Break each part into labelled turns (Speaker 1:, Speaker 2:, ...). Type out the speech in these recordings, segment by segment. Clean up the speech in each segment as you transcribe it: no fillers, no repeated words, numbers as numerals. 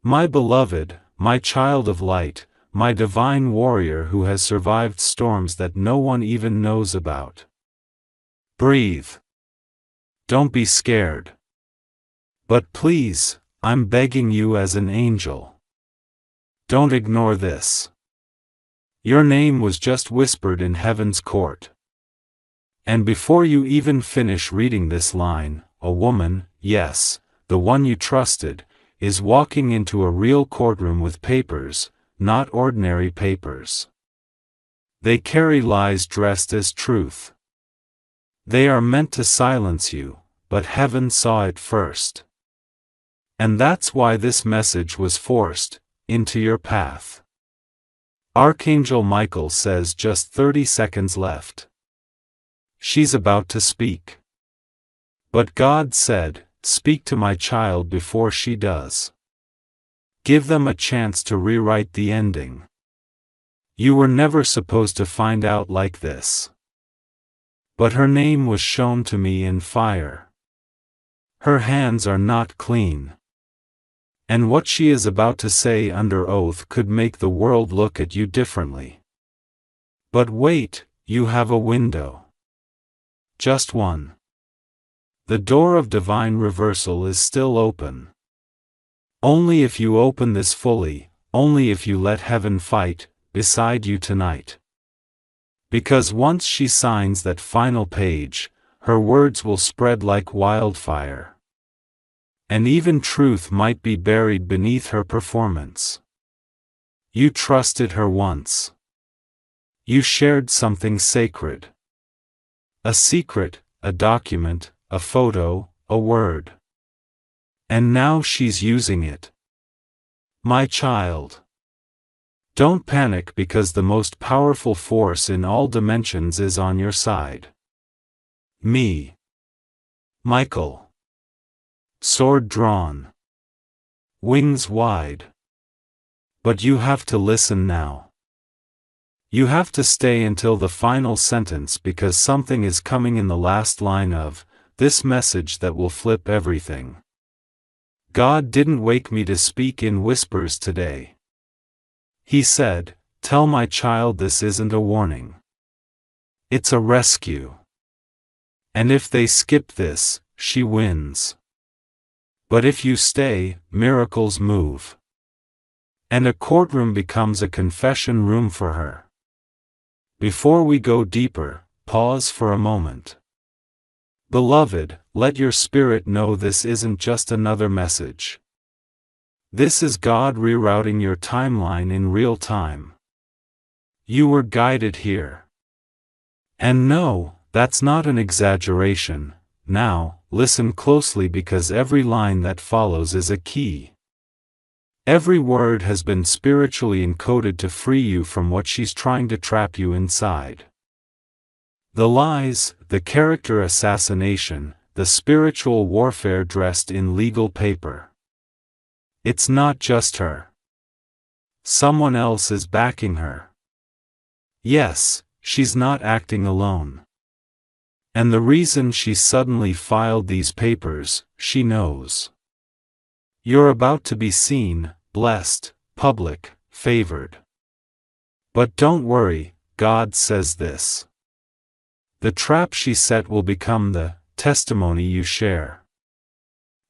Speaker 1: My beloved, my child of light, my divine warrior who has survived storms that no one even knows about. Breathe. Don't be scared. But please, I'm begging you as an angel. Don't ignore this. Your name was just whispered in heaven's court. And before you even finish reading this line, a woman, yes, the one you trusted, is walking into a real courtroom with papers, not ordinary papers. They carry lies dressed as truth. They are meant to silence you, but heaven saw it first. And that's why this message was forced into your path. Archangel Michael says just 30 seconds left. She's about to speak. But God said, speak to my child before she does. Give them a chance to rewrite the ending. You were never supposed to find out like this. But her name was shown to me in fire. Her hands are not clean. And what she is about to say under oath could make the world look at you differently. But wait, you have a window. Just one. The door of divine reversal is still open. Only if you open this fully, only if you let heaven fight beside you tonight. Because once she signs that final page, her words will spread like wildfire. And even truth might be buried beneath her performance. You trusted her once. You shared something sacred. A secret, a document, a photo, a word. And now she's using it. My child. Don't panic because the most powerful force in all dimensions is on your side. Me. Michael. Sword drawn. Wings wide. But you have to listen now. You have to stay until the final sentence because something is coming in the last line of this message that will flip everything. God didn't wake me to speak in whispers today. He said, tell my child this isn't a warning. It's a rescue. And if they skip this, she wins. But if you stay, miracles move. And a courtroom becomes a confession room for her. Before we go deeper, pause for a moment. Beloved, let your spirit know this isn't just another message. This is God rerouting your timeline in real time. You were guided here. And no, that's not an exaggeration. Now, listen closely because every line that follows is a key. Every word has been spiritually encoded to free you from what she's trying to trap you inside. The lies, the character assassination, the spiritual warfare dressed in legal paper. It's not just her. Someone else is backing her. Yes, she's not acting alone. And the reason she suddenly filed these papers, she knows. You're about to be seen, blessed, public, favored. But don't worry, God says this. The trap she set will become the testimony you share.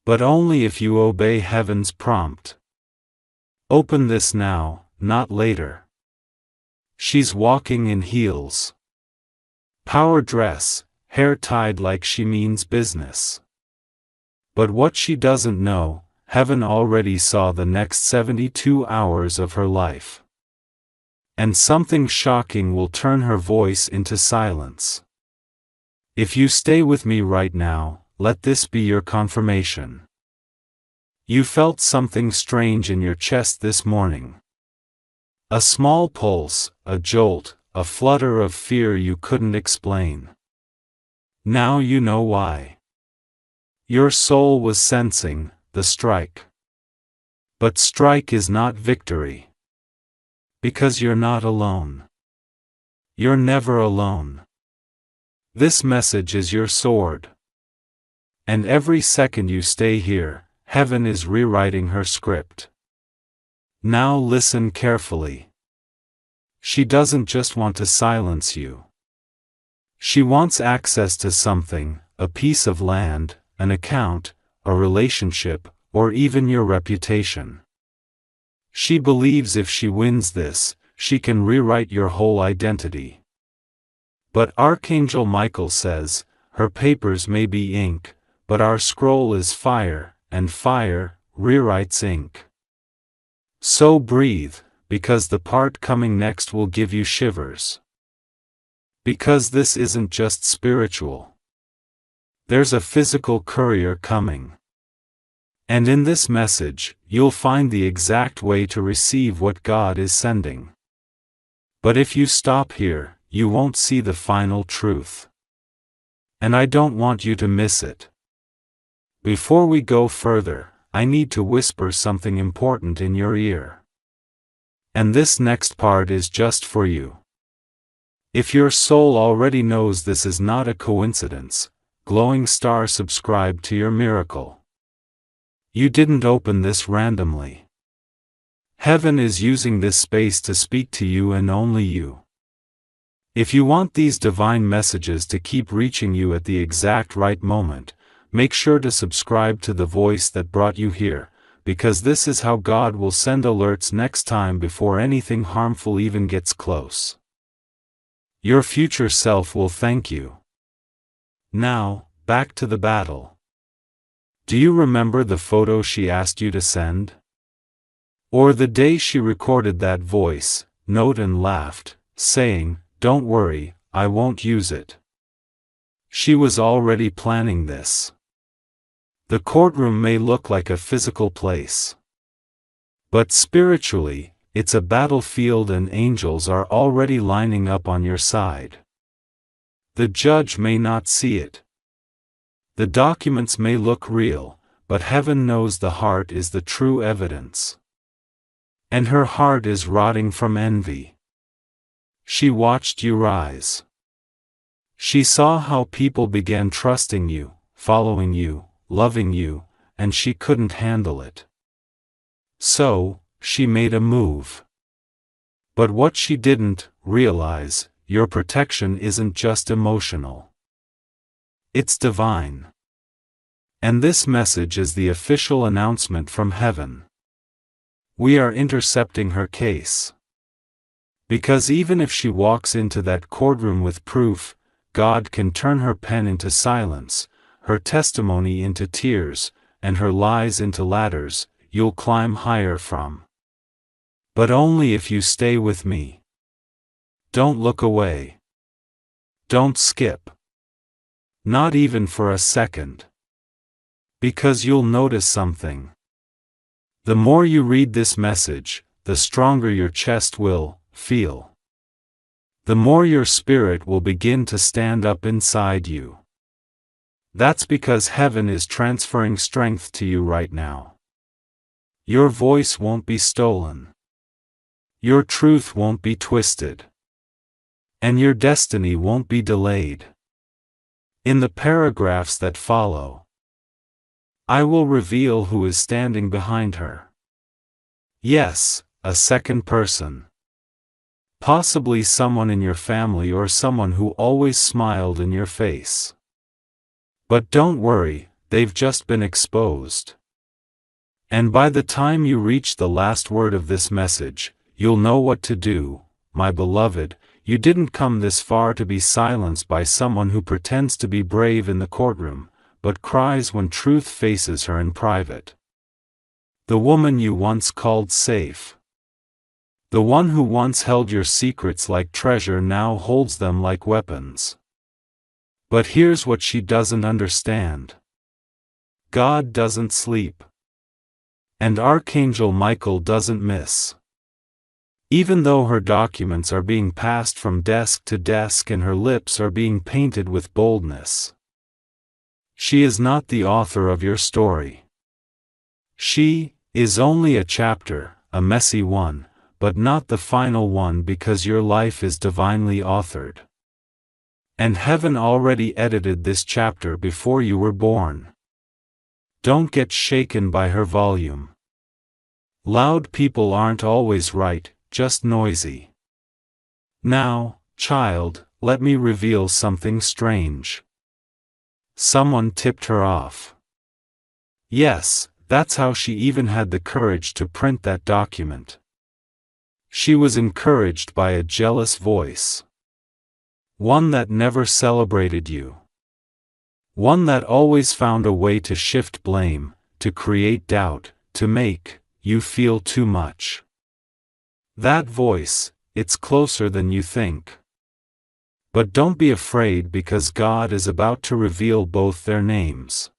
Speaker 1: But only if you obey heaven's prompt. Open this now, not later. She's walking in heels. Power dress, hair tied like she means business. But what she doesn't know, heaven already saw the next 72 hours of her life. And something shocking will turn her voice into silence. If you stay with me right now, let this be your confirmation. You felt something strange in your chest this morning. A small pulse, a jolt, a flutter of fear you couldn't explain. Now you know why. Your soul was sensing the strike. But strike is not victory. Because you're not alone. You're never alone. This message is your sword. And every second you stay here, heaven is rewriting her script. Now listen carefully. She doesn't just want to silence you. She wants access to something, a piece of land, an account, a relationship, or even your reputation. She believes if she wins this, she can rewrite your whole identity. But Archangel Michael says, her papers may be ink, but our scroll is fire, and fire rewrites ink. So breathe, because the part coming next will give you shivers. Because this isn't just spiritual. There's a physical courier coming. And in this message, you'll find the exact way to receive what God is sending. But if you stop here, you won't see the final truth. And I don't want you to miss it. Before we go further, I need to whisper something important in your ear. And this next part is just for you. If your soul already knows this is not a coincidence, glowing star, subscribe to your miracle. You didn't open this randomly. Heaven is using this space to speak to you and only you. If you want these divine messages to keep reaching you at the exact right moment, make sure to subscribe to the voice that brought you here, because this is how God will send alerts next time before anything harmful even gets close. Your future self will thank you. Now, back to the battle. Do you remember the photo she asked you to send? Or the day she recorded that voice note and laughed, saying, "Don't worry, I won't use it." She was already planning this. The courtroom may look like a physical place. But spiritually, it's a battlefield and angels are already lining up on your side. The judge may not see it. The documents may look real, but heaven knows the heart is the true evidence. And her heart is rotting from envy. She watched you rise. She saw how people began trusting you, following you, loving you, and she couldn't handle it. So, she made a move. But what she didn't realize, your protection isn't just emotional. It's divine. And this message is the official announcement from heaven. We are intercepting her case. Because even if she walks into that courtroom with proof, God can turn her pen into silence, her testimony into tears, and her lies into ladders you'll climb higher from. But only if you stay with me. Don't look away. Don't skip. Not even for a second. Because you'll notice something. The more you read this message, the stronger your chest will feel. The more your spirit will begin to stand up inside you. That's because heaven is transferring strength to you right now. Your voice won't be stolen. Your truth won't be twisted. And your destiny won't be delayed. In the paragraphs that follow, I will reveal who is standing behind her. Yes, a second person. Possibly someone in your family or someone who always smiled in your face. But don't worry, they've just been exposed. And by the time you reach the last word of this message, you'll know what to do, my beloved. You didn't come this far to be silenced by someone who pretends to be brave in the courtroom, but cries when truth faces her in private. The woman you once called safe. The one who once held your secrets like treasure now holds them like weapons. But here's what she doesn't understand. God doesn't sleep. And Archangel Michael doesn't miss. Even though her documents are being passed from desk to desk and her lips are being painted with boldness, she is not the author of your story. She is only a chapter, a messy one, but not the final one, because your life is divinely authored. And heaven already edited this chapter before you were born. Don't get shaken by her volume. Loud people aren't always right, just noisy. Now, child, let me reveal something strange. Someone tipped her off. Yes, that's how she even had the courage to print that document. She was encouraged by a jealous voice. One that never celebrated you. One that always found a way to shift blame, to create doubt, to make you feel too much. That voice, it's closer than you think. But don't be afraid, because God is about to reveal both their names.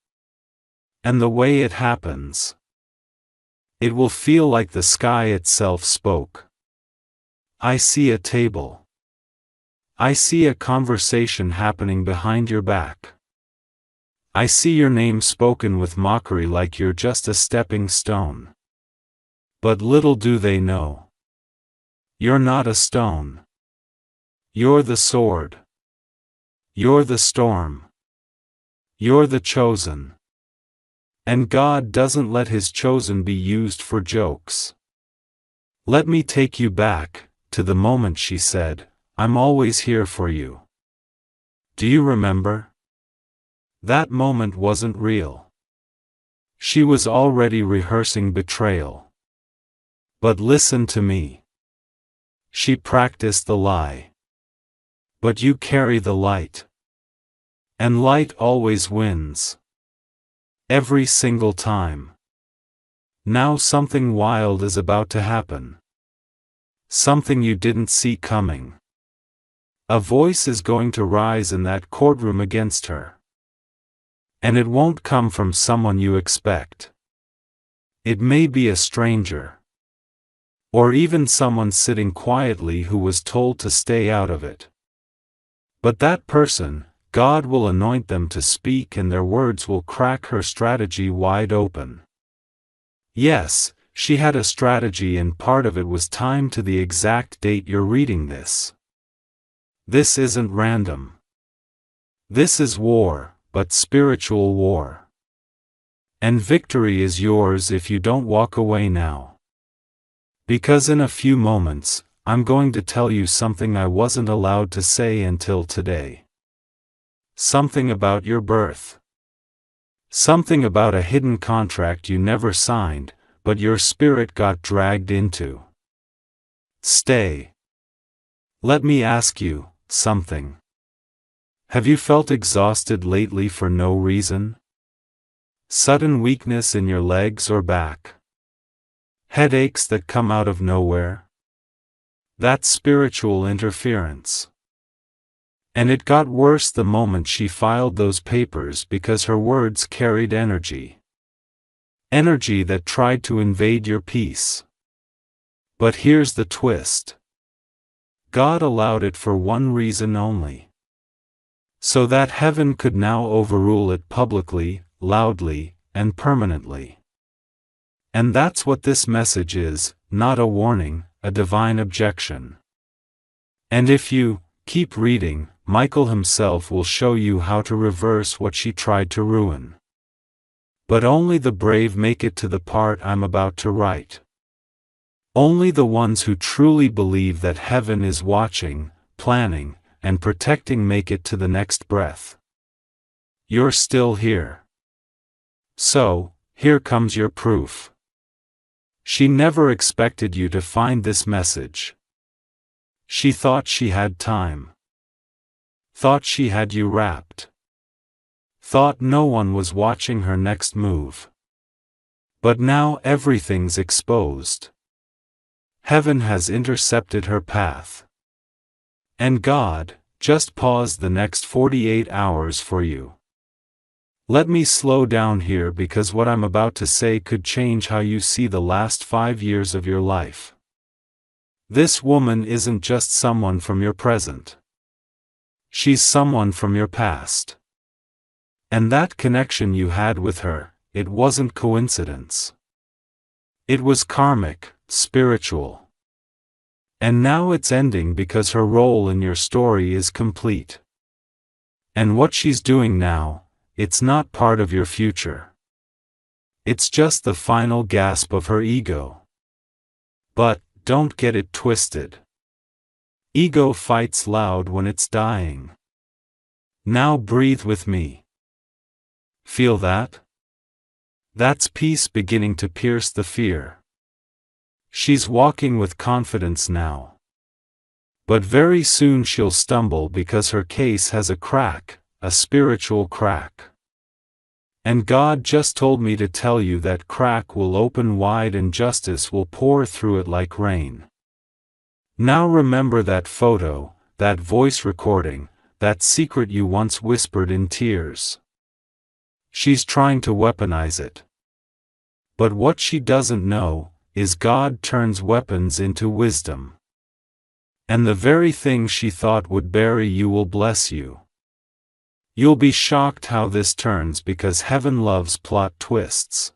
Speaker 1: And the way it happens, it will feel like the sky itself spoke. I see a table. I see a conversation happening behind your back. I see your name spoken with mockery, like you're just a stepping stone. But little do they know, you're not a stone. You're the sword. You're the storm. You're the chosen. And God doesn't let His chosen be used for jokes. Let me take you back to the moment she said, "I'm always here for you." Do you remember? That moment wasn't real. She was already rehearsing betrayal. But listen to me. She practiced the lie. But you carry the light. And light always wins. Every single time. Now something wild is about to happen. Something you didn't see coming. A voice is going to rise in that courtroom against her. And it won't come from someone you expect. It may be a stranger. Or even someone sitting quietly who was told to stay out of it. But that person, God will anoint them to speak, and their words will crack her strategy wide open. Yes, she had a strategy, and part of it was timed to the exact date you're reading this. This isn't random. This is war, but spiritual war. And victory is yours if you don't walk away now. Because in a few moments, I'm going to tell you something I wasn't allowed to say until today. Something about your birth. Something about a hidden contract you never signed, but your spirit got dragged into. Stay. Let me ask you something. Have you felt exhausted lately for no reason? Sudden weakness in your legs or back? Headaches that come out of nowhere? That's spiritual interference. And it got worse the moment she filed those papers, because her words carried energy. Energy that tried to invade your peace. But here's the twist. God allowed it for one reason only. So that heaven could now overrule it publicly, loudly, and permanently. And that's what this message is, not a warning, a divine objection. And if you keep reading, Michael himself will show you how to reverse what she tried to ruin. But only the brave make it to the part I'm about to write. Only the ones who truly believe that heaven is watching, planning, and protecting make it to the next breath. You're still here. So, here comes your proof. She never expected you to find this message. She thought she had time. Thought she had you wrapped. Thought no one was watching her next move. But now everything's exposed. Heaven has intercepted her path. And God just paused the next 48 hours for you. Let me slow down here, because what I'm about to say could change how you see the last 5 years of your life. This woman isn't just someone from your present. She's someone from your past. And that connection you had with her, it wasn't coincidence. It was karmic, spiritual. And now it's ending, because her role in your story is complete. And what she's doing now, it's not part of your future. It's just the final gasp of her ego. But, don't get it twisted. Ego fights loud when it's dying. Now breathe with me. Feel that? That's peace beginning to pierce the fear. She's walking with confidence now. But very soon she'll stumble because her case has a crack, a spiritual crack. And God just told me to tell you that crack will open wide and justice will pour through it like rain. Now remember that photo, that voice recording, that secret you once whispered in tears. She's trying to weaponize it. But what she doesn't know is God turns weapons into wisdom. And the very thing she thought would bury you will bless you. You'll be shocked how this turns because heaven loves plot twists.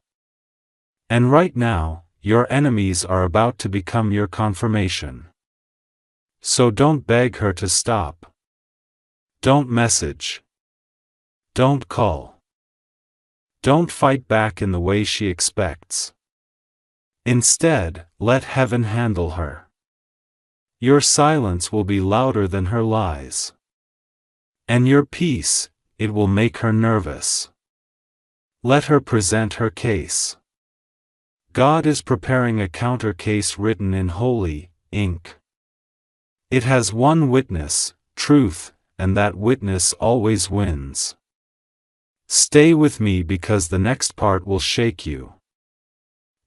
Speaker 1: And right now, your enemies are about to become your confirmation. So don't beg her to stop. Don't message. Don't call. Don't fight back in the way she expects. Instead, let heaven handle her. Your silence will be louder than her lies. And your peace, it will make her nervous. Let her present her case. God is preparing a counter case written in holy ink. It has one witness, truth, and that witness always wins. Stay with me because the next part will shake you.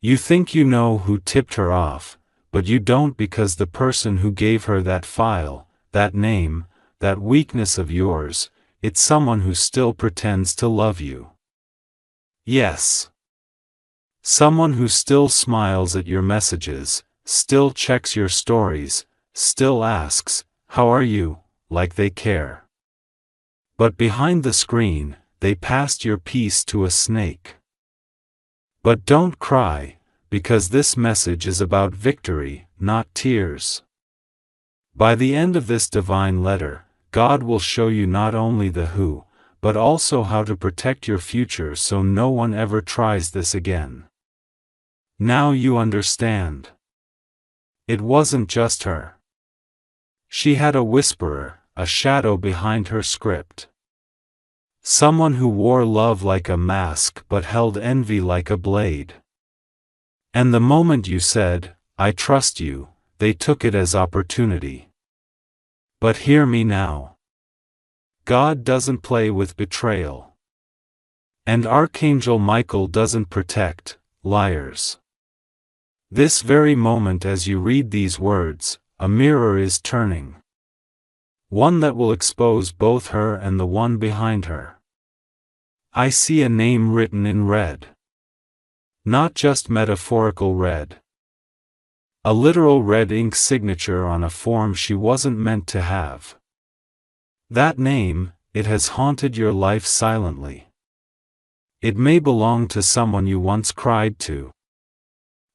Speaker 1: You think you know who tipped her off, but you don't because the person who gave her that file, that name, that weakness of yours, it's someone who still pretends to love you. Yes. Someone who still smiles at your messages, still checks your stories, still asks, "How are you?" like they care. But behind the screen, they passed your peace to a snake. But don't cry, because this message is about victory, not tears. By the end of this divine letter, God will show you not only the who, but also how to protect your future so no one ever tries this again. Now you understand. It wasn't just her. She had a whisperer, a shadow behind her script. Someone who wore love like a mask but held envy like a blade. And the moment you said, "I trust you," they took it as opportunity. But hear me now. God doesn't play with betrayal. And Archangel Michael doesn't protect liars. This very moment as you read these words, a mirror is turning. One that will expose both her and the one behind her. I see a name written in red. Not just metaphorical red. A literal red ink signature on a form she wasn't meant to have. That name, it has haunted your life silently. It may belong to someone you once cried to.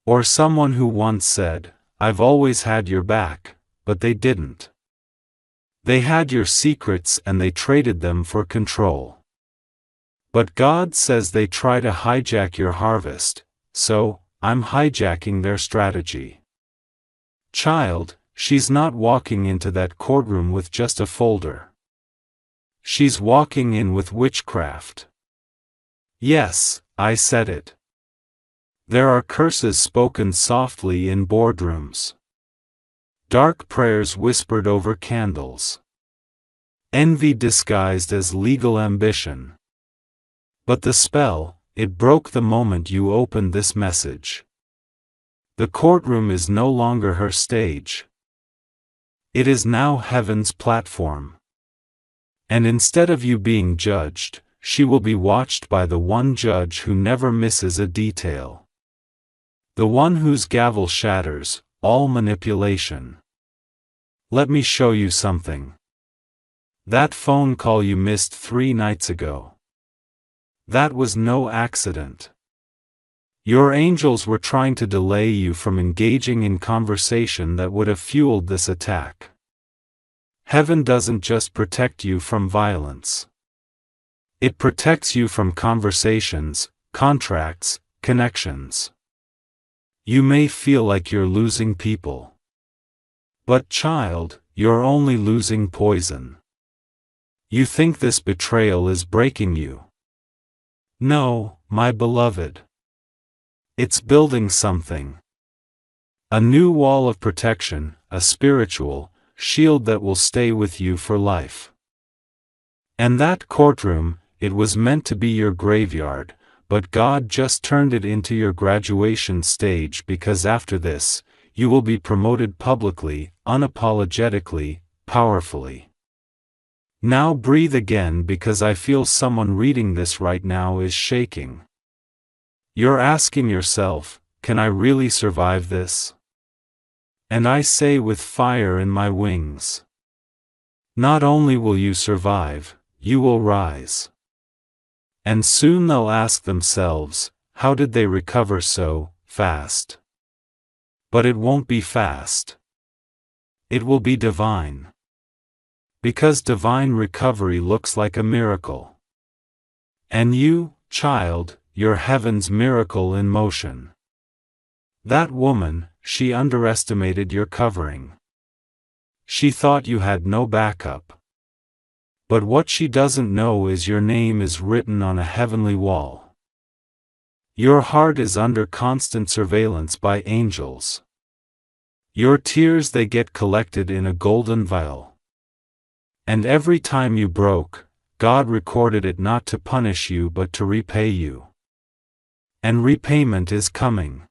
Speaker 1: Or someone who once said, "I've always had your back," but they didn't. They had your secrets and they traded them for control. But God says they try to hijack your harvest, so, I'm hijacking their strategy. Child, she's not walking into that courtroom with just a folder. She's walking in with witchcraft. Yes, I said it. There are curses spoken softly in boardrooms. Dark prayers whispered over candles. Envy disguised as legal ambition. But the spell, it broke the moment you opened this message. The courtroom is no longer her stage. It is now heaven's platform. And instead of you being judged, she will be watched by the one judge who never misses a detail. The one whose gavel shatters all manipulation. Let me show you something. That phone call you missed 3 nights ago. That was no accident. Your angels were trying to delay you from engaging in conversation that would have fueled this attack. Heaven doesn't just protect you from violence. It protects you from conversations, contracts, connections. You may feel like you're losing people. But child, you're only losing poison. You think this betrayal is breaking you. No, my beloved. It's building something. A new wall of protection, a spiritual shield that will stay with you for life. And that courtroom, it was meant to be your graveyard, but God just turned it into your graduation stage, because after this, you will be promoted publicly, unapologetically, powerfully. Now breathe again, because I feel someone reading this right now is shaking. You're asking yourself, can I really survive this? And I say with fire in my wings. Not only will you survive, you will rise. And soon they'll ask themselves, how did they recover so fast? But it won't be fast. It will be divine. Because divine recovery looks like a miracle. And you, child, you're heaven's miracle in motion. That woman, she underestimated your covering. She thought you had no backup. But what she doesn't know is your name is written on a heavenly wall. Your heart is under constant surveillance by angels. Your tears, they get collected in a golden vial. And every time you broke, God recorded it not to punish you but to repay you. And repayment is coming.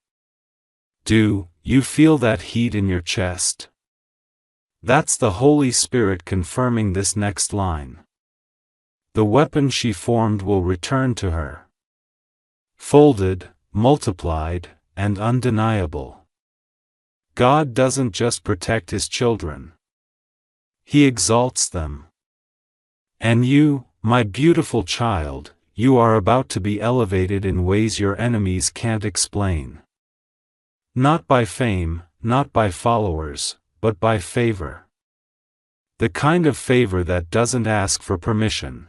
Speaker 1: Do you feel that heat in your chest? That's the Holy Spirit confirming this next line. The weapon she formed will return to her. Folded, multiplied, and undeniable. God doesn't just protect His children. He exalts them. And you, my beautiful child, you are about to be elevated in ways your enemies can't explain. Not by fame, not by followers, but by favor. The kind of favor that doesn't ask for permission.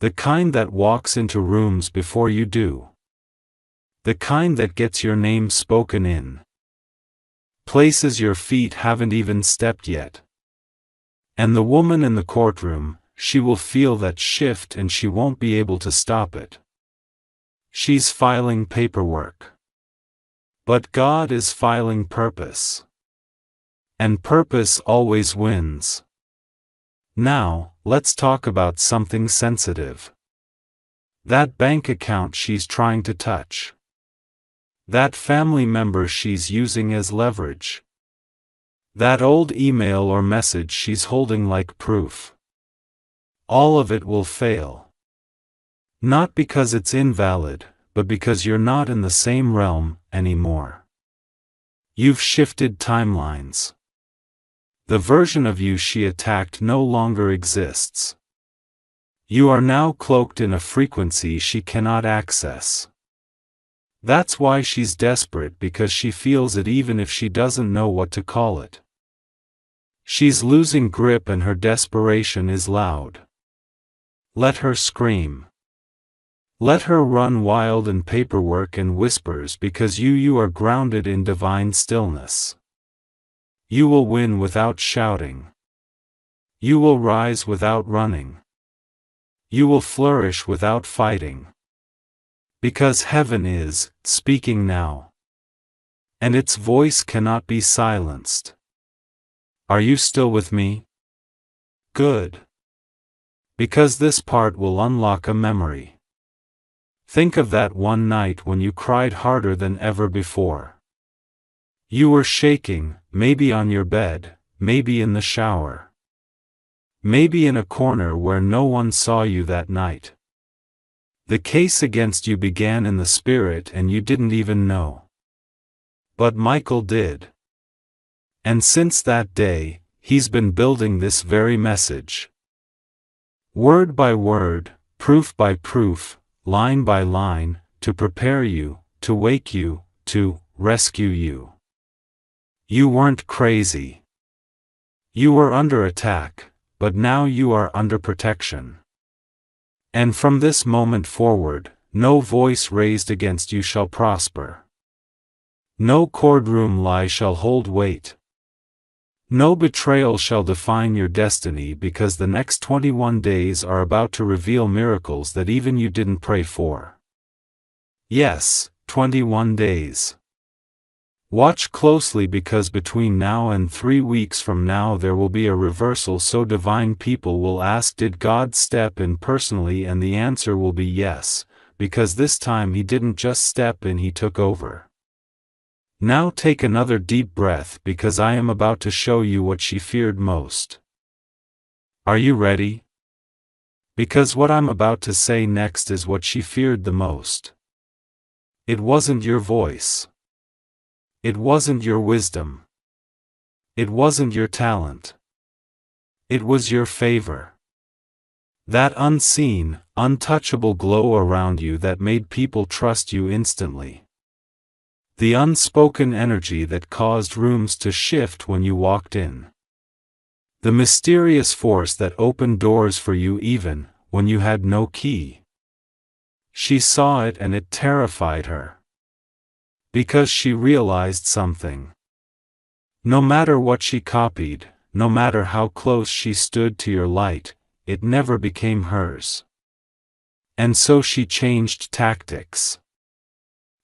Speaker 1: The kind that walks into rooms before you do. The kind that gets your name spoken in places your feet haven't even stepped yet. And the woman in the courtroom, she will feel that shift and she won't be able to stop it. She's filing paperwork. But God is filing purpose. And purpose always wins. Now, let's talk about something sensitive. That bank account she's trying to touch. That family member she's using as leverage. That old email or message she's holding like proof. All of it will fail. Not because it's invalid, but because you're not in the same realm anymore. You've shifted timelines. The version of you she attacked no longer exists. You are now cloaked in a frequency she cannot access. That's why she's desperate, because she feels it even if she doesn't know what to call it. She's losing grip and her desperation is loud. Let her scream. Let her run wild in paperwork and whispers, because you are grounded in divine stillness. You will win without shouting. You will rise without running. You will flourish without fighting. Because heaven is speaking now. And its voice cannot be silenced. Are you still with me? Good. Because this part will unlock a memory. Think of that one night when you cried harder than ever before. You were shaking, maybe on your bed, maybe in the shower. Maybe in a corner where no one saw you that night. The case against you began in the spirit and you didn't even know. But Michael did. And since that day, he's been building this very message. Word by word, proof by proof, line by line, to prepare you, to wake you, to rescue you. You weren't crazy. You were under attack, but now you are under protection. And from this moment forward, no voice raised against you shall prosper. No courtroom lie shall hold weight. No betrayal shall define your destiny, because the next 21 days are about to reveal miracles that even you didn't pray for. Yes, 21 days. Watch closely, because between now and 3 weeks from now there will be a reversal so divine people will ask, did God step in personally? And the answer will be yes, because this time He didn't just step in, He took over. Now take another deep breath, because I am about to show you what she feared most. Are you ready? Because what I'm about to say next is what she feared the most. It wasn't your voice. It wasn't your wisdom. It wasn't your talent. It was your favor. That unseen, untouchable glow around you that made people trust you instantly. The unspoken energy that caused rooms to shift when you walked in. The mysterious force that opened doors for you even when you had no key. She saw it and it terrified her. Because she realized something. No matter what she copied, no matter how close she stood to your light, it never became hers. And so she changed tactics.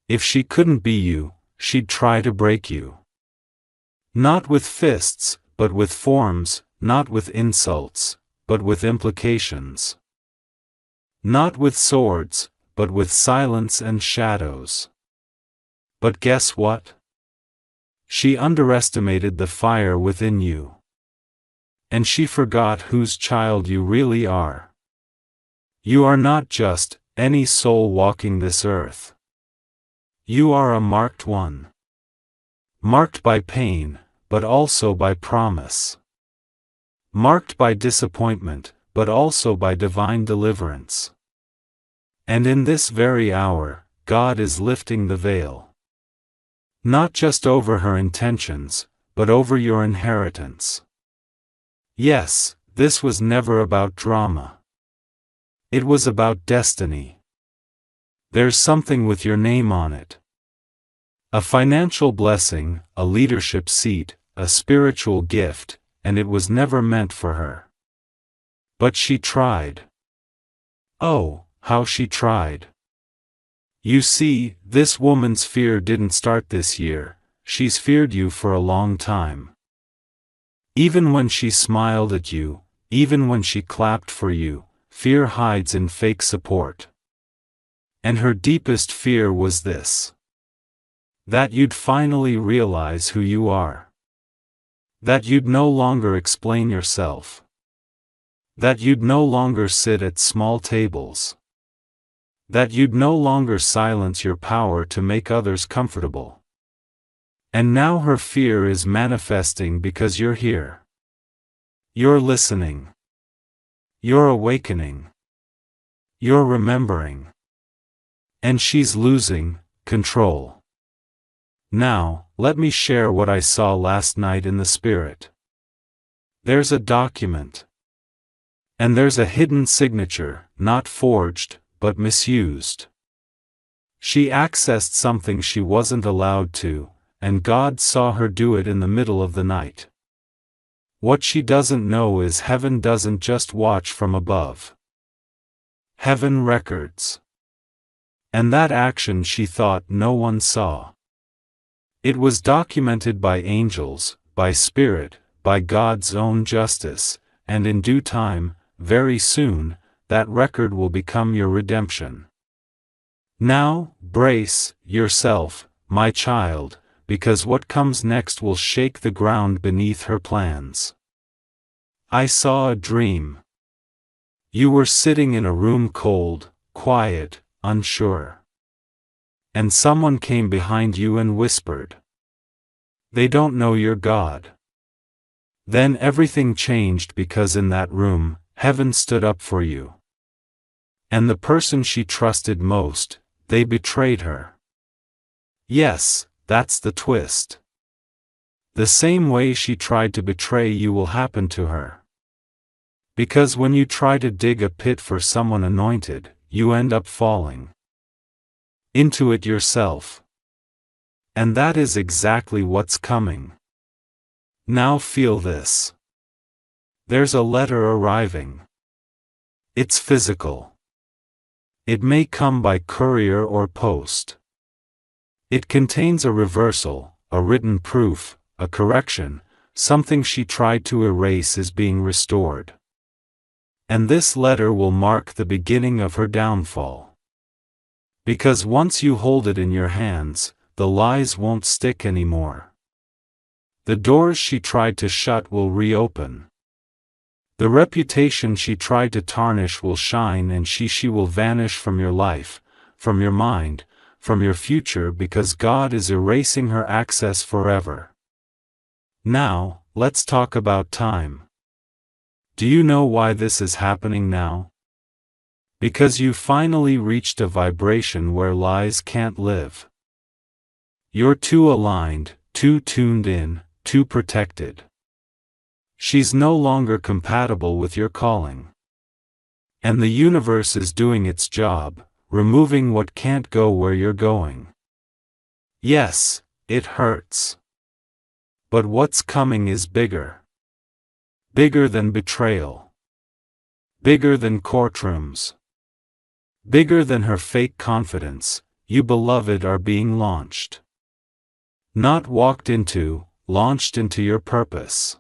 Speaker 1: If she couldn't be you, she'd try to break you. Not with fists, but with forms, not with insults, but with implications. Not with swords, but with silence and shadows. But guess what? She underestimated the fire within you. And she forgot whose child you really are. You are not just any soul walking this earth. You are a marked one. Marked by pain, but also by promise. Marked by disappointment, but also by divine deliverance. And in this very hour, God is lifting the veil. Not just over her intentions, but over your inheritance. Yes, this was never about drama. It was about destiny. There's something with your name on it. A financial blessing, a leadership seat, a spiritual gift, and it was never meant for her. But she tried. Oh, how she tried. You see, this woman's fear didn't start this year, she's feared you for a long time. Even when she smiled at you, even when she clapped for you, fear hides in fake support. And her deepest fear was this. That you'd finally realize who you are. That you'd no longer explain yourself. That you'd no longer sit at small tables. That you'd no longer silence your power to make others comfortable. And now her fear is manifesting because you're here. You're listening. You're awakening. You're remembering. And she's losing control. Now, let me share what I saw last night in the spirit. There's a document. And there's a hidden signature, not forged, but misused. She accessed something she wasn't allowed to, and God saw her do it in the middle of the night. What she doesn't know is heaven doesn't just watch from above. Heaven records. And that action she thought no one saw. It was documented by angels, by spirit, by God's own justice, and in due time, very soon, that record will become your redemption. Now, brace yourself, my child, because what comes next will shake the ground beneath her plans. I saw a dream. You were sitting in a room cold, quiet, unsure. And someone came behind you and whispered. They don't know you're God. Then everything changed, because in that room, heaven stood up for you. And the person she trusted most, they betrayed her. Yes, that's the twist. The same way she tried to betray you will happen to her. Because when you try to dig a pit for someone anointed, you end up falling into it yourself. And that is exactly what's coming. Now feel this. There's a letter arriving. It's physical. It may come by courier or post. It contains a reversal, a written proof, a correction, something she tried to erase is being restored. And this letter will mark the beginning of her downfall. Because once you hold it in your hands, the lies won't stick anymore. The doors she tried to shut will reopen. The reputation she tried to tarnish will shine, and she will vanish from your life, from your mind, from your future, because God is erasing her access forever. Now, let's talk about time. Do you know why this is happening now? Because you finally reached a vibration where lies can't live. You're too aligned, too tuned in, too protected. She's no longer compatible with your calling. And the universe is doing its job, removing what can't go where you're going. Yes, it hurts. But what's coming is bigger. Bigger than betrayal. Bigger than courtrooms. Bigger than her fake confidence. You beloved are being launched. Not walked into, launched into your purpose.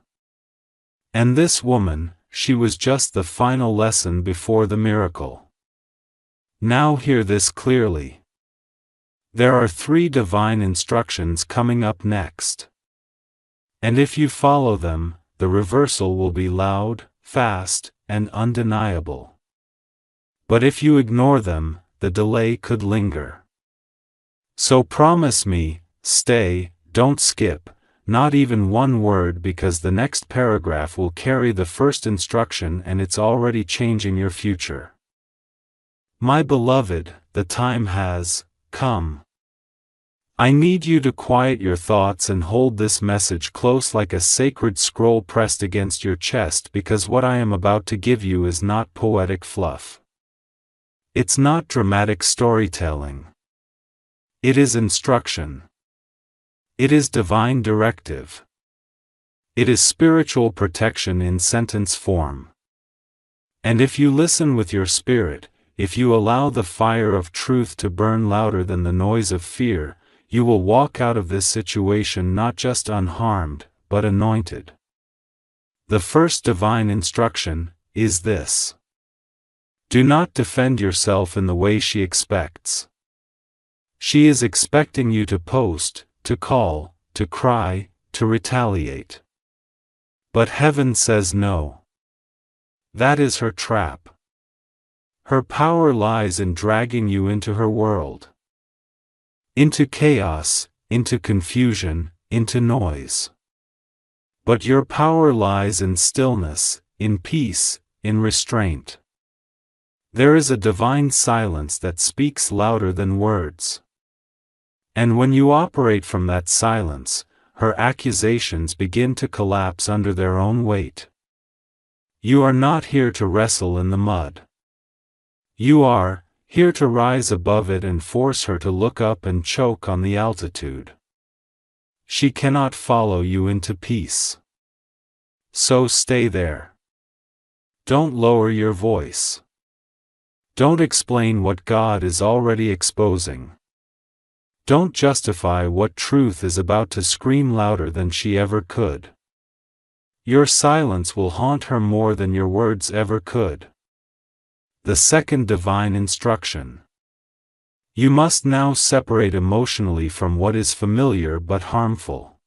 Speaker 1: And this woman, she was just the final lesson before the miracle. Now hear this clearly. There are 3 divine instructions coming up next. And if you follow them, the reversal will be loud, fast, and undeniable. But if you ignore them, the delay could linger. So promise me, stay, don't skip, not even one word, because the next paragraph will carry the first instruction and it's already changing your future. My beloved, the time has come. I need you to quiet your thoughts and hold this message close like a sacred scroll pressed against your chest, because what I am about to give you is not poetic fluff. It's not dramatic storytelling. It is instruction. It is divine directive. It is spiritual protection in sentence form. And if you listen with your spirit, if you allow the fire of truth to burn louder than the noise of fear, you will walk out of this situation not just unharmed, but anointed. The first divine instruction is this. Do not defend yourself in the way she expects. She is expecting you to post, to call, to cry, to retaliate. But heaven says no. That is her trap. Her power lies in dragging you into her world. Into chaos, into confusion, into noise. But your power lies in stillness, in peace, in restraint. There is a divine silence that speaks louder than words. And when you operate from that silence, her accusations begin to collapse under their own weight. You are not here to wrestle in the mud. You are here to rise above it and force her to look up and choke on the altitude. She cannot follow you into peace. So stay there. Don't lower your voice. Don't explain what God is already exposing. Don't justify what truth is about to scream louder than she ever could. Your silence will haunt her more than your words ever could. The second divine instruction. You must now separate emotionally from what is familiar but harmful.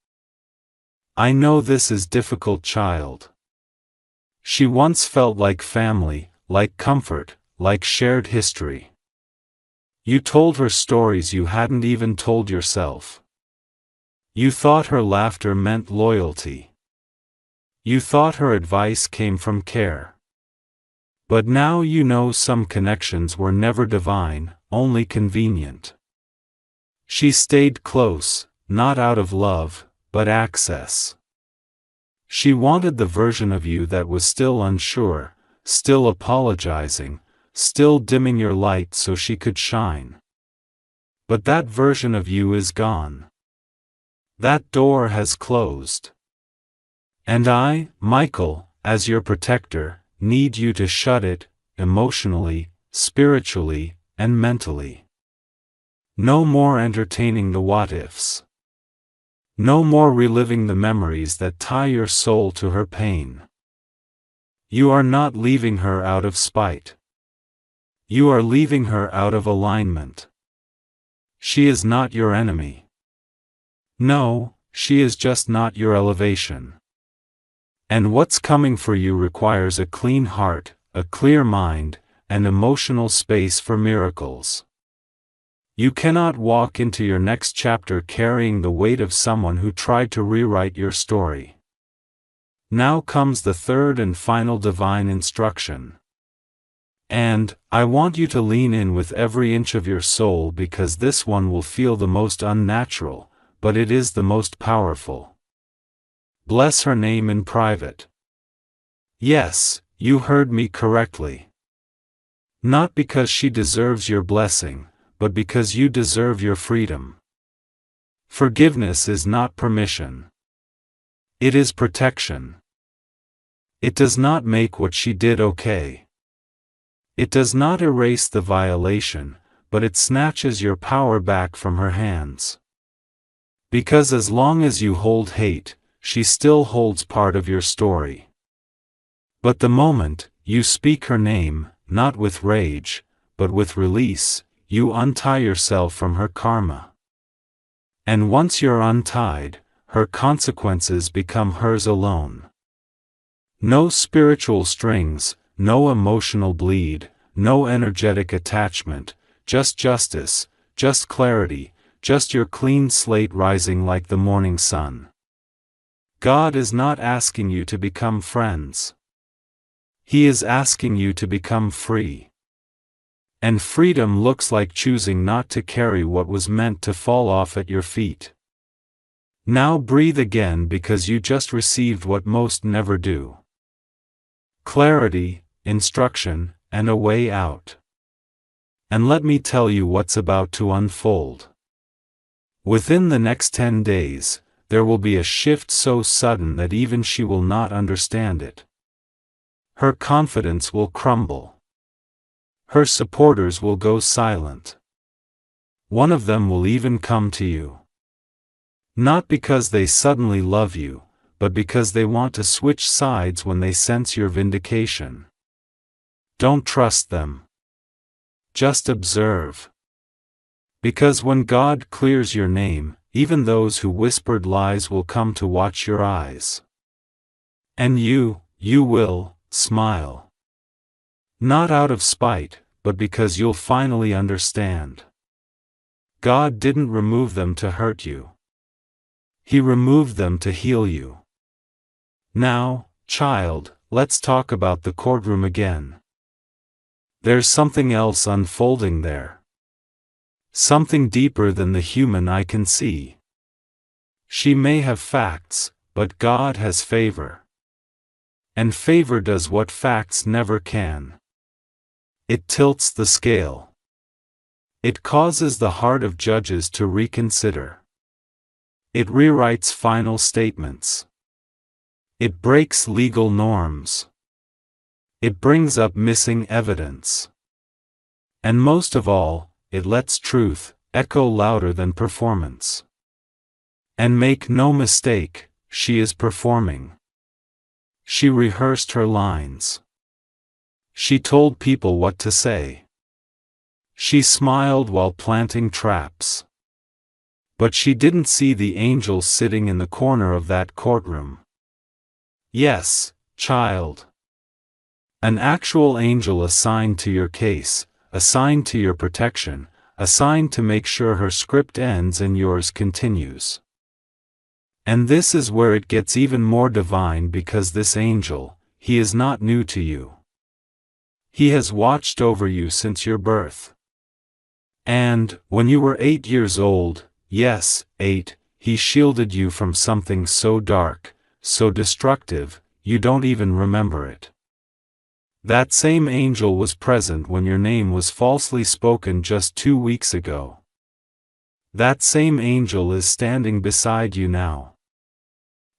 Speaker 1: I know this is difficult, child. She once felt like family, like comfort, like shared history. You told her stories you hadn't even told yourself. You thought her laughter meant loyalty. You thought her advice came from care. But now you know some connections were never divine, only convenient. She stayed close, not out of love, but access. She wanted the version of you that was still unsure, still apologizing, still dimming your light so she could shine. But that version of you is gone. That door has closed. And I, Michael, as your protector, need you to shut it, emotionally, spiritually, and mentally. No more entertaining the what-ifs. No more reliving the memories that tie your soul to her pain. You are not leaving her out of spite. You are leaving her out of alignment. She is not your enemy. No, she is just not your elevation. And what's coming for you requires a clean heart, a clear mind, and emotional space for miracles. You cannot walk into your next chapter carrying the weight of someone who tried to rewrite your story. Now comes the third and final divine instruction. And, I want you to lean in with every inch of your soul because this one will feel the most unnatural, but it is the most powerful. Bless her name in private. Yes, you heard me correctly. Not because she deserves your blessing, but because you deserve your freedom. Forgiveness is not permission. It is protection. It does not make what she did okay. It does not erase the violation, but it snatches your power back from her hands. Because as long as you hold hate, she still holds part of your story. But the moment you speak her name, not with rage, but with release, you untie yourself from her karma. And once you're untied, her consequences become hers alone. No spiritual strings, no emotional bleed, no energetic attachment, just justice, just clarity, just your clean slate rising like the morning sun. God is not asking you to become friends. He is asking you to become free. And freedom looks like choosing not to carry what was meant to fall off at your feet. Now breathe again because you just received what most never do. Clarity, instruction, and a way out. And let me tell you what's about to unfold. Within the next 10 days, there will be a shift so sudden that even she will not understand it. Her confidence will crumble. Her supporters will go silent. One of them will even come to you. Not because they suddenly love you, but because they want to switch sides when they sense your vindication. Don't trust them. Just observe. Because when God clears your name, even those who whispered lies will come to watch your eyes. And you will, smile. Not out of spite, but because you'll finally understand. God didn't remove them to hurt you. He removed them to heal you. Now, child, let's talk about the courtroom again. There's something else unfolding there. Something deeper than the human eye can see. She may have facts, but God has favor. And favor does what facts never can. It tilts the scale. It causes the heart of judges to reconsider. It rewrites final statements. It breaks legal norms. It brings up missing evidence. And most of all, it lets truth echo louder than performance. And make no mistake, she is performing. She rehearsed her lines. She told people what to say. She smiled while planting traps. But she didn't see the angel sitting in the corner of that courtroom. Yes, child. An actual angel assigned to your case, assigned to your protection, assigned to make sure her script ends and yours continues. And this is where it gets even more divine because this angel, he is not new to you. He has watched over you since your birth. And, when you were 8 years old, yes, 8, he shielded you from something so dark, so destructive, you don't even remember it. That same angel was present when your name was falsely spoken just 2 weeks ago. That same angel is standing beside you now.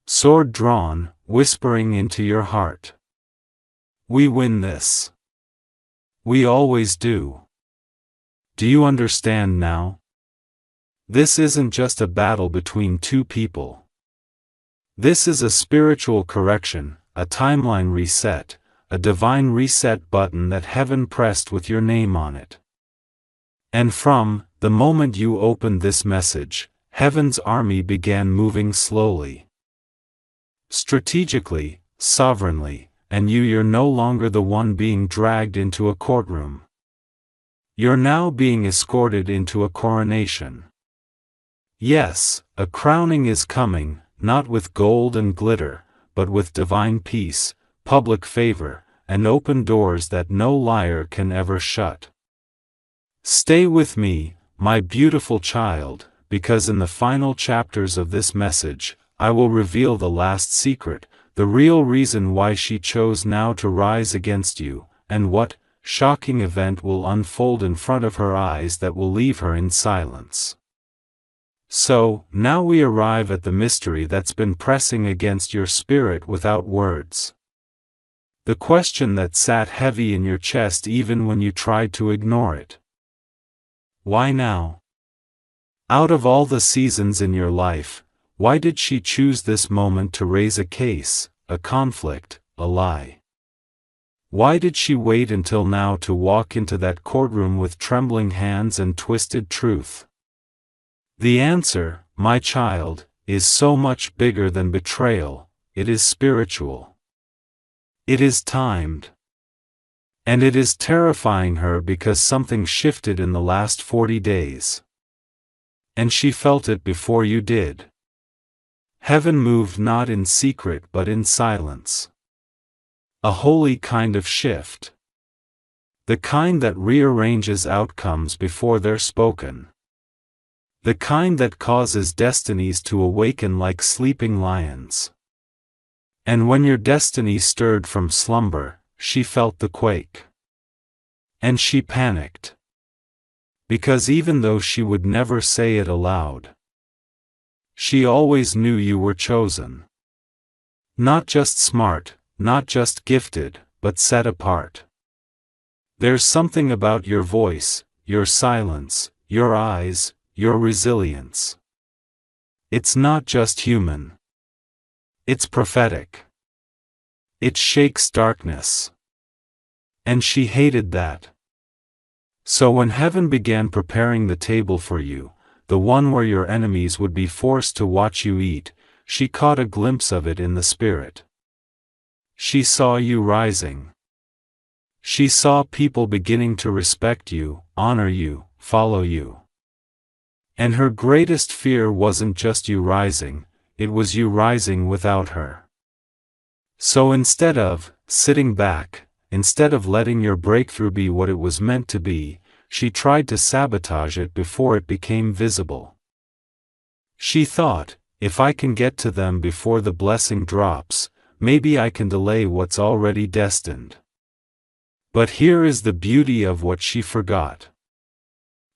Speaker 1: Sword drawn, whispering into your heart. We win this. We always do. Do you understand now? This isn't just a battle between two people. This is a spiritual correction, a timeline reset, a divine reset button that heaven pressed with your name on it. And from the moment you opened this message, heaven's army began moving slowly. Strategically, sovereignly, and you're no longer the one being dragged into a courtroom. You're now being escorted into a coronation. Yes, a crowning is coming, not with gold and glitter, but with divine peace, public favor, and open doors that no liar can ever shut. Stay with me, my beautiful child, because in the final chapters of this message, I will reveal the last secret, the real reason why she chose now to rise against you, and what shocking event will unfold in front of her eyes that will leave her in silence. So, now we arrive at the mystery that's been pressing against your spirit without words. The question that sat heavy in your chest even when you tried to ignore it. Why now? Out of all the seasons in your life, why did she choose this moment to raise a case, a conflict, a lie? Why did she wait until now to walk into that courtroom with trembling hands and twisted truth? The answer, my child, is so much bigger than betrayal. It is spiritual. It is timed. And it is terrifying her because something shifted in the last 40 days. And she felt it before you did. Heaven moved not in secret but in silence. A holy kind of shift. The kind that rearranges outcomes before they're spoken. The kind that causes destinies to awaken like sleeping lions. And when your destiny stirred from slumber, she felt the quake. And she panicked. Because even though she would never say it aloud, she always knew you were chosen. Not just smart, not just gifted, but set apart. There's something about your voice, your silence, your eyes, your resilience. It's not just human. It's prophetic. It shakes darkness. And she hated that. So when heaven began preparing the table for you, the one where your enemies would be forced to watch you eat, she caught a glimpse of it in the spirit. She saw you rising. She saw people beginning to respect you, honor you, follow you. And her greatest fear wasn't just you rising, it was you rising without her. So instead of sitting back, instead of letting your breakthrough be what it was meant to be, she tried to sabotage it before it became visible. She thought, if I can get to them before the blessing drops, maybe I can delay what's already destined. But here is the beauty of what she forgot.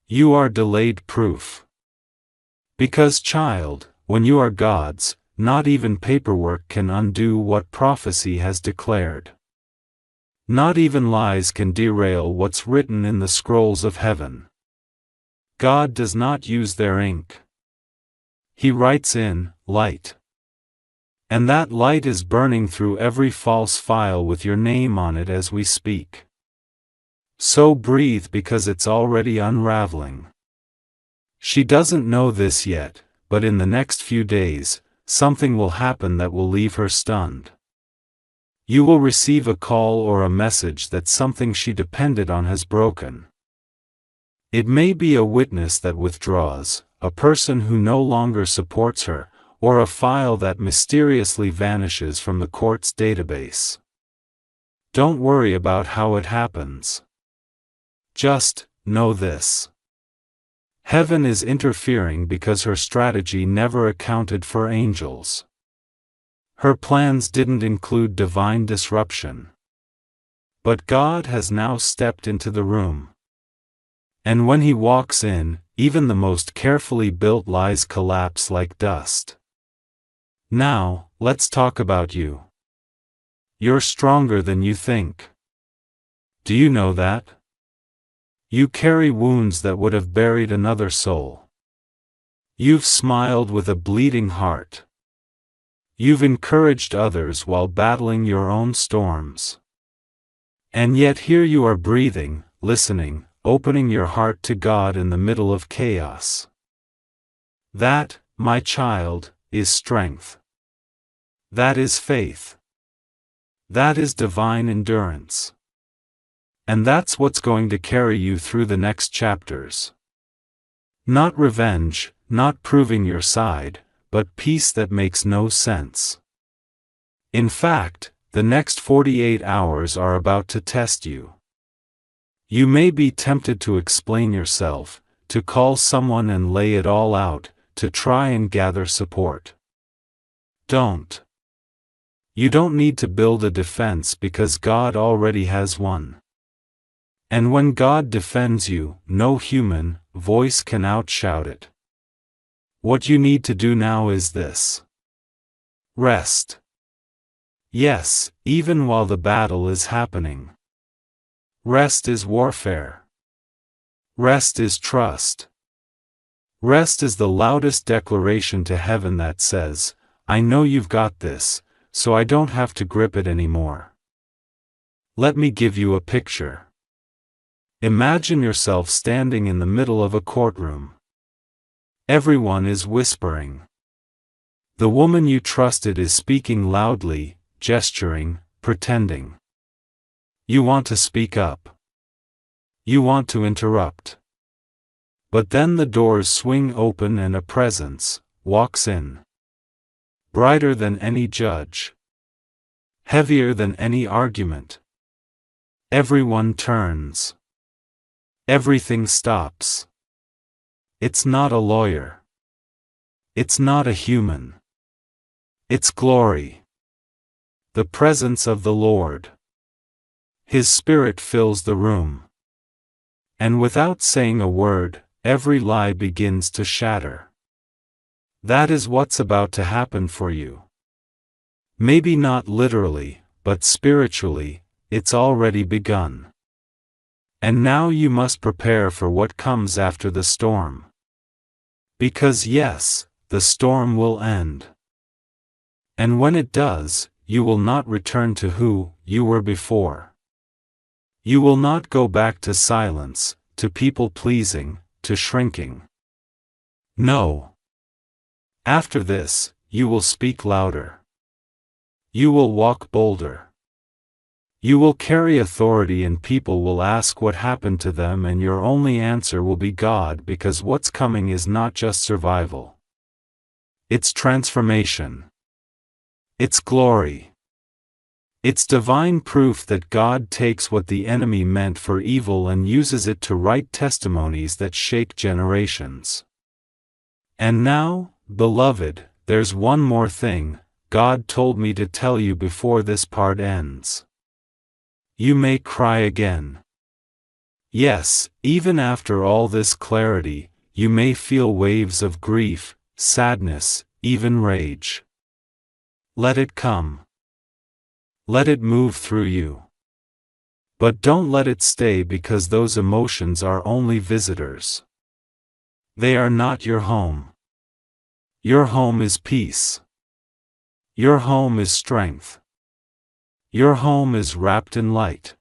Speaker 1: You are delayed proof. Because child, when you are God's, not even paperwork can undo what prophecy has declared. Not even lies can derail what's written in the scrolls of heaven. God does not use their ink. He writes in light. And that light is burning through every false file with your name on it as we speak. So breathe because it's already unraveling. She doesn't know this yet, but in the next few days, something will happen that will leave her stunned. You will receive a call or a message that something she depended on has broken. It may be a witness that withdraws, a person who no longer supports her, or a file that mysteriously vanishes from the court's database. Don't worry about how it happens. Just know this. Heaven is interfering because her strategy never accounted for angels. Her plans didn't include divine disruption. But God has now stepped into the room. And when he walks in, even the most carefully built lies collapse like dust. Now, let's talk about you. You're stronger than you think. Do you know that? You carry wounds that would have buried another soul. You've smiled with a bleeding heart. You've encouraged others while battling your own storms. And yet here you are breathing, listening, opening your heart to God in the middle of chaos. That, my child, is strength. That is faith. That is divine endurance. And that's what's going to carry you through the next chapters. Not revenge, not proving your side, but peace that makes no sense. In fact, the next 48 hours are about to test you. You may be tempted to explain yourself, to call someone and lay it all out, to try and gather support. Don't. You don't need to build a defense because God already has one. And when God defends you, no human voice can outshout it. What you need to do now is this. Rest. Yes, even while the battle is happening. Rest is warfare. Rest is trust. Rest is the loudest declaration to heaven that says, I know you've got this, so I don't have to grip it anymore. Let me give you a picture. Imagine yourself standing in the middle of a courtroom. Everyone is whispering. The woman you trusted is speaking loudly, gesturing, pretending. You want to speak up. You want to interrupt. But then the doors swing open and a presence walks in. Brighter than any judge. Heavier than any argument. Everyone turns. Everything stops. It's not a lawyer. It's not a human. It's glory. The presence of the Lord. His Spirit fills the room. And without saying a word, every lie begins to shatter. That is what's about to happen for you. Maybe not literally, but spiritually, it's already begun. And now you must prepare for what comes after the storm. Because yes, the storm will end. And when it does, you will not return to who you were before. You will not go back to silence, to people-pleasing, to shrinking. No. After this, you will speak louder. You will walk bolder. You will carry authority and people will ask what happened to them and your only answer will be God because what's coming is not just survival. It's transformation. It's glory. It's divine proof that God takes what the enemy meant for evil and uses it to write testimonies that shake generations. And now, beloved, there's one more thing God told me to tell you before this part ends. You may cry again. Yes, even after all this clarity, you may feel waves of grief, sadness, even rage. Let it come. Let it move through you. But don't let it stay because those emotions are only visitors. They are not your home. Your home is peace. Your home is strength. Your home is wrapped in light.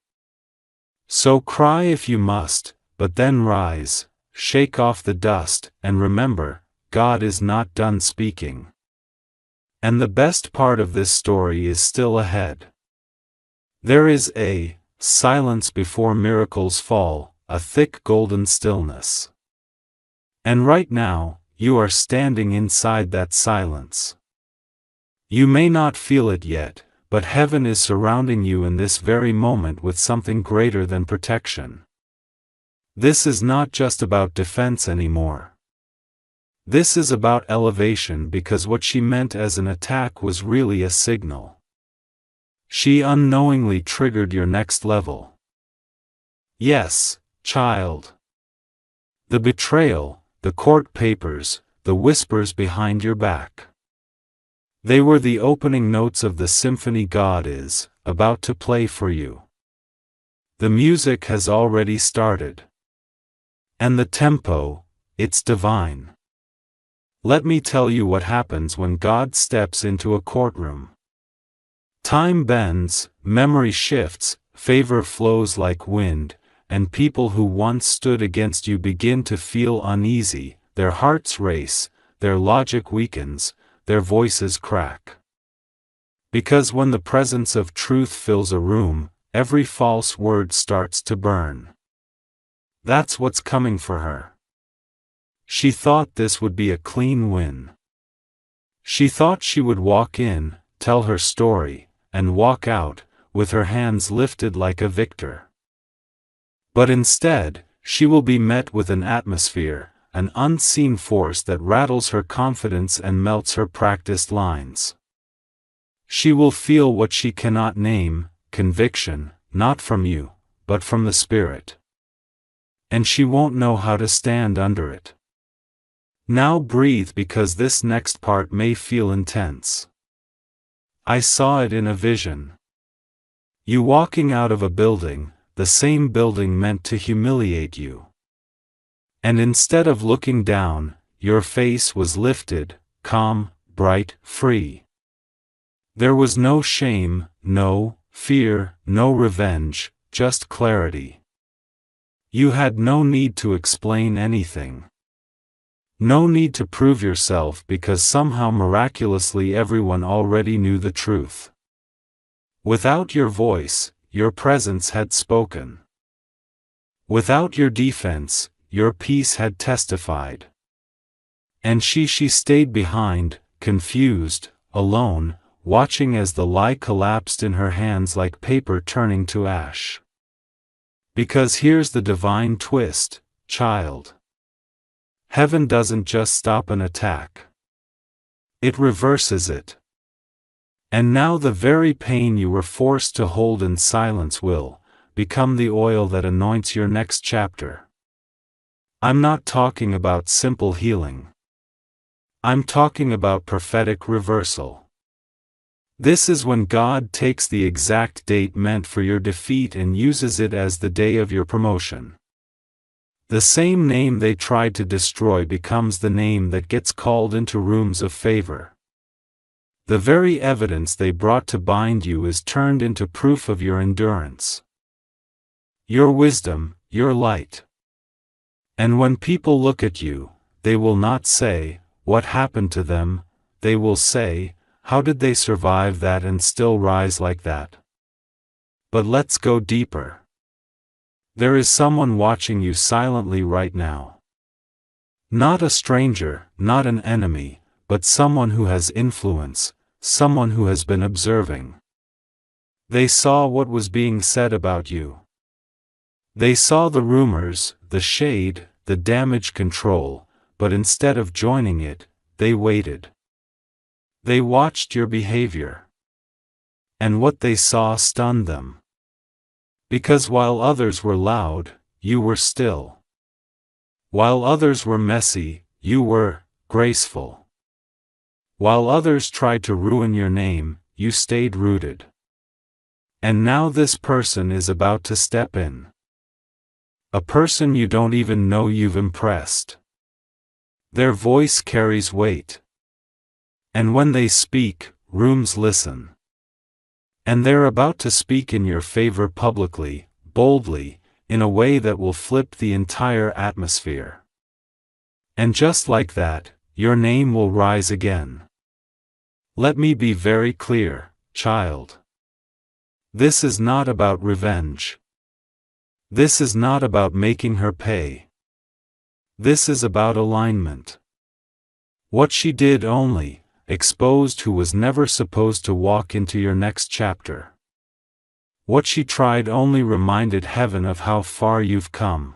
Speaker 1: So cry if you must, but then rise, shake off the dust, and remember, God is not done speaking. And the best part of this story is still ahead. There is a silence before miracles fall, a thick golden stillness. And right now, you are standing inside that silence. You may not feel it yet, but heaven is surrounding you in this very moment with something greater than protection. This is not just about defense anymore. This is about elevation because what she meant as an attack was really a signal. She unknowingly triggered your next level. Yes, child. The betrayal, the court papers, the whispers behind your back. They were the opening notes of the symphony God is about to play for you. The music has already started. And the tempo, it's divine. Let me tell you what happens when God steps into a courtroom. Time bends, memory shifts, favor flows like wind, and people who once stood against you begin to feel uneasy, their hearts race, their logic weakens, their voices crack. Because when the presence of truth fills a room, every false word starts to burn. That's what's coming for her. She thought this would be a clean win. She thought she would walk in, tell her story, and walk out, with her hands lifted like a victor. But instead, she will be met with an atmosphere, an unseen force that rattles her confidence and melts her practiced lines. She will feel what she cannot name, conviction, not from you, but from the Spirit. And she won't know how to stand under it. Now breathe, because this next part may feel intense. I saw it in a vision. You walking out of a building, the same building meant to humiliate you. And instead of looking down, your face was lifted, calm, bright, free. There was no shame, no fear, no revenge, just clarity. You had no need to explain anything. No need to prove yourself, because somehow miraculously everyone already knew the truth. Without your voice, your presence had spoken. Without your defense, your peace had testified. And she stayed behind, confused, alone, watching as the lie collapsed in her hands like paper turning to ash. Because here's the divine twist, child. Heaven doesn't just stop an attack. It reverses it. And now the very pain you were forced to hold in silence will become the oil that anoints your next chapter. I'm not talking about simple healing. I'm talking about prophetic reversal. This is when God takes the exact date meant for your defeat and uses it as the day of your promotion. The same name they tried to destroy becomes the name that gets called into rooms of favor. The very evidence they brought to bind you is turned into proof of your endurance, your wisdom, your light. And when people look at you, they will not say, "What happened to them?" They will say, "How did they survive that and still rise like that?" But let's go deeper. There is someone watching you silently right now. Not a stranger, not an enemy, but someone who has influence, someone who has been observing. They saw what was being said about you. They saw the rumors, the shade, the damage control, but instead of joining it, they waited. They watched your behavior. And what they saw stunned them. Because while others were loud, you were still. While others were messy, you were graceful. While others tried to ruin your name, you stayed rooted. And now this person is about to step in. A person you don't even know you've impressed. Their voice carries weight. And when they speak, rooms listen. And they're about to speak in your favor publicly, boldly, in a way that will flip the entire atmosphere. And just like that, your name will rise again. Let me be very clear, child. This is not about revenge. This is not about making her pay. This is about alignment. What she did only exposed who was never supposed to walk into your next chapter. What she tried only reminded heaven of how far you've come.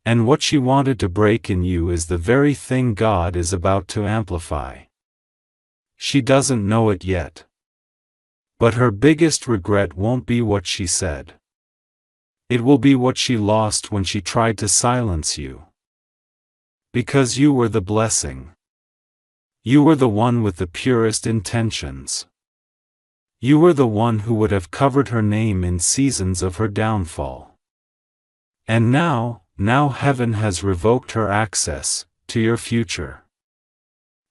Speaker 1: And what she wanted to break in you is the very thing God is about to amplify. She doesn't know it yet. But her biggest regret won't be what she said. It will be what she lost when she tried to silence you. Because you were the blessing. You were the one with the purest intentions. You were the one who would have covered her name in seasons of her downfall. And now heaven has revoked her access to your future.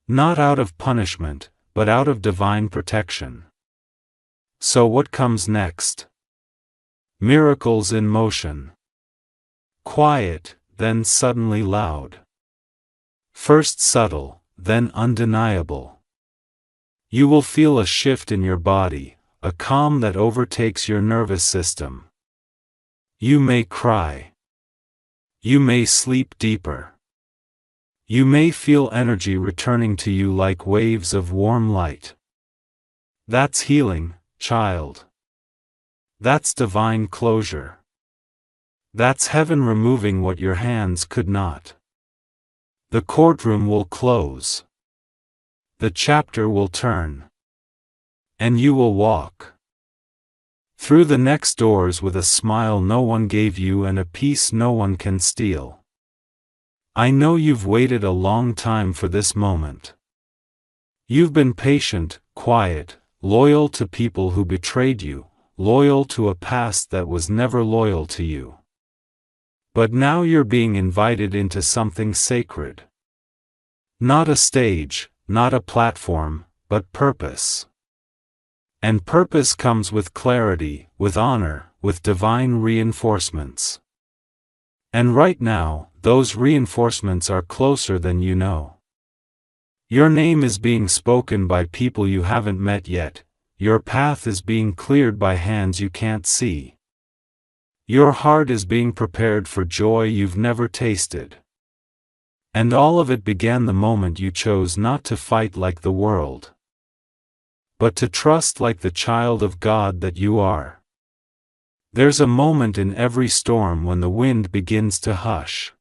Speaker 1: Not out of punishment, but out of divine protection. So what comes next? Miracles in motion. Quiet, then suddenly loud. First subtle, then undeniable. You will feel a shift in your body, a calm that overtakes your nervous system. You may cry. You may sleep deeper. You may feel energy returning to you like waves of warm light. That's healing, child. That's divine closure. That's heaven removing what your hands could not. The courtroom will close. The chapter will turn. And you will walk through the next doors with a smile no one gave you and a peace no one can steal. I know you've waited a long time for this moment. You've been patient, quiet, loyal to people who betrayed you, loyal to a past that was never loyal to you. But now you're being invited into something sacred. Not a stage, not a platform, but purpose. And purpose comes with clarity, with honor, with divine reinforcements. And right now, those reinforcements are closer than you know. Your name is being spoken by people you haven't met yet, your path is being cleared by hands you can't see. Your heart is being prepared for joy you've never tasted. And all of it began the moment you chose not to fight like the world, but to trust like the child of God that you are. There's a moment in every storm when the wind begins to hush.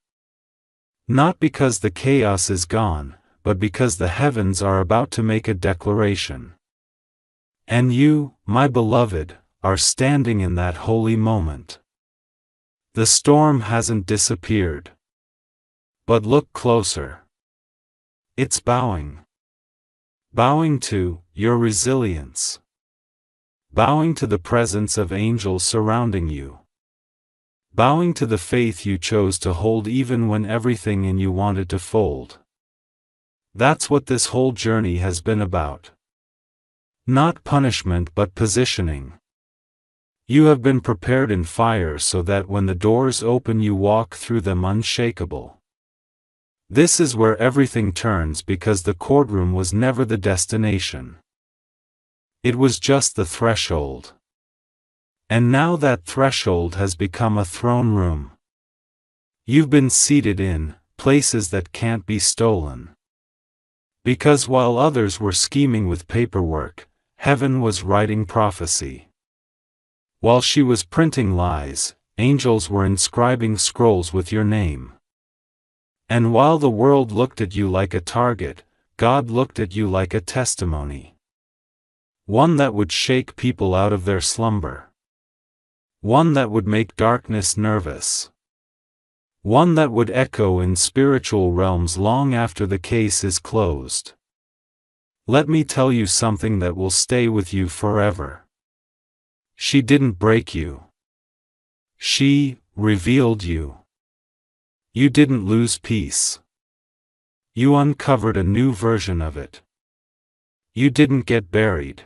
Speaker 1: Not because the chaos is gone, but because the heavens are about to make a declaration. And you, my beloved, are standing in that holy moment. The storm hasn't disappeared. But look closer. It's bowing. Bowing to your resilience. Bowing to the presence of angels surrounding you. Bowing to the faith you chose to hold even when everything in you wanted to fold. That's what this whole journey has been about. Not punishment but positioning. You have been prepared in fire so that when the doors open you walk through them unshakable. This is where everything turns because the courtroom was never the destination. It was just the threshold. And now that threshold has become a throne room. You've been seated in places that can't be stolen. Because while others were scheming with paperwork, heaven was writing prophecy. While she was printing lies, angels were inscribing scrolls with your name. And while the world looked at you like a target, God looked at you like a testimony. One that would shake people out of their slumber. One that would make darkness nervous. One that would echo in spiritual realms long after the case is closed. Let me tell you something that will stay with you forever. She didn't break you. She revealed you. You didn't lose peace. You uncovered a new version of it. You didn't get buried.